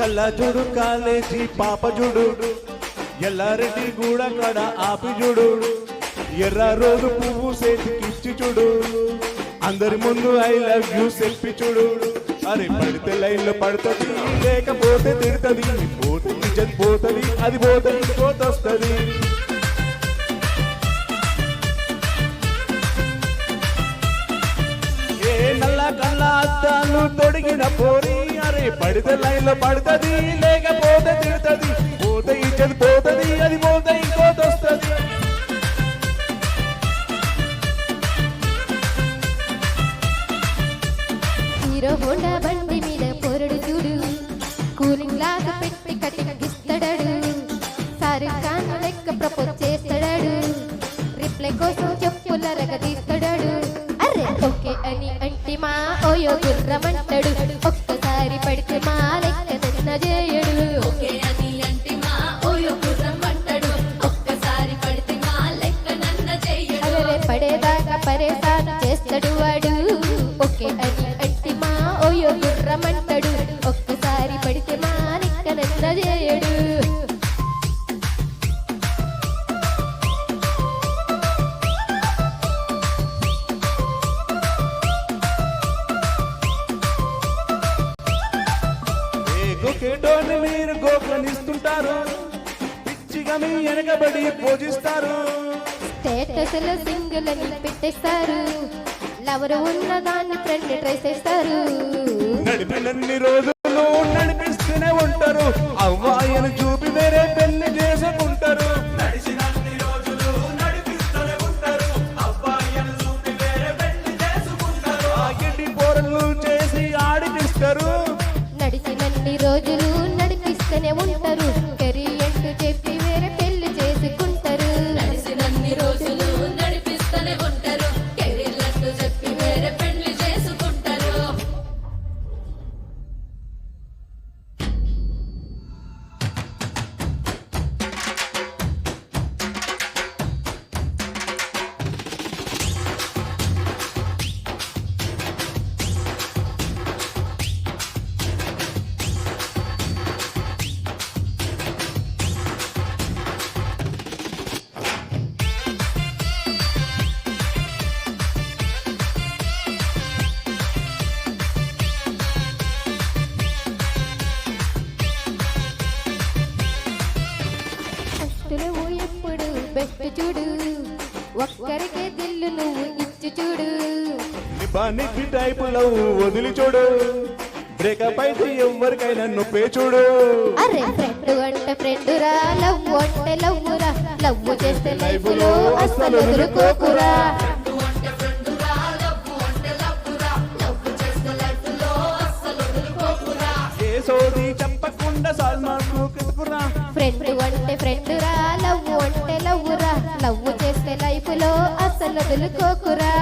కల్లా చూడు కాలేజీ పాప చూడు ఎల్లారెడ్డి గూడ కడ ఆపి చూడు ఎర్ర రోజు పువ్వు చేతికిచ్చి చూడు అందరి ముందు ఐ లవ్ యూ సెల్ఫీ చూడు అరే పడితే లైన్లో పడుతుంది లేకపోతే తిడుతుంది పోతే ఇజ్జత్ పోతుంది అది పోతే ఇంకోటి వస్తుంది ఏ నల్ల కళ్ళ అద్దాలు తొడిగిన పోరి అరే పడితే లైన్లో పడుతుంది లేకపోతే తిడుతుంది పోతే ఇజ్జత్ పోతుంది అది పోతే ఇంకోటి వస్తుంది హీరో హోండా బండి మీద పొరడు చూడు కూలింగ్ లాగా పెట్టి కటిగిస్తాడు షారుఖ్ ఖాన్ లెక్క ప్రపోజ్ చేస్తాడు రిప్లై కోసం చెప్పుల రగదీస్తాడు అరే ఓకే అని అంటే మా ఓయో గుర్రమంటాడు ఒక్కసారి పడితే మా లెక్క నన్న చేయడు ఓకే అని అంటే మా ఓయో గుర్రమంటాడు ఒక్కసారి పడితే మా లెక్క నన్న చేయడు అరే పడేదాకా పరేషాన్ చేస్తాడు వాడు ఓకే అని అంటే మా ఓయో గుర్రమంటాడు ఒక్కసారి పడితే మా లెక్క నన్న చేయడు గోకేటోని మీరు గోకనిస్తుంటారు పిచ్చిగా మీ వెనకబడి పూజిస్తారు స్టేటస్లో సింగిల్ అని పెట్టేస్తారు లవరు ఉన్న దాన్ని ఫ్రెండ్ ట్రై చేస్తారు నడిపినన్ని రోజులు నడిపిస్తూనే ఉంటారు అవ్వాయను చూపి వేరే పెళ్లి చేసుకుంటారు నడిచినన్ని రోజులు నడిపిస్తూనే ఉంటారు అవ్వాయను చూపి వేరే పెళ్లి చేసుకుంటారు ఆగిటి పోరలు చేసి ఆడిపిస్తారు నడిచినన్ని రోజులు నడిపిస్తూనే ఉంటారు కెరియర్ చెప్పి వేరే పెళ్లి చేసుకుంటారు నడిచినన్ని రోజులు నడిపిస్తూనే ఉంటారు కెరీర్లంటూ చెప్పి వేరే పెళ్లి చేసుకుంటారు నువ్వు ఎప్పుడు బెస్ట్ చూడు ఒక్కరికే దిల్లు నువ్వు ఇచ్చి చూడు నిబానికి టైపు లవ్ వదిలి చూడు బ్రేకప్ అయితే ఎవరికైనా నొప్పే చూడు అరే ఫ్రెండ్ అంటే ఫ్రెండ్ రా లవ్ అంటే లవ్ రా లవ్ చేస్తే లైఫ్ లో అస్సలు వదులుకోకురా ఏ సోది చెప్పకుండా సల్మాన్ కెతుకురా ఫ్రెండ్ అంటే ఫ్రెండ్ రా లవ్ అంటే లవ్ రా లవ్ చేస్తే లైఫ్ లో అస్సలు వదులుకోకురా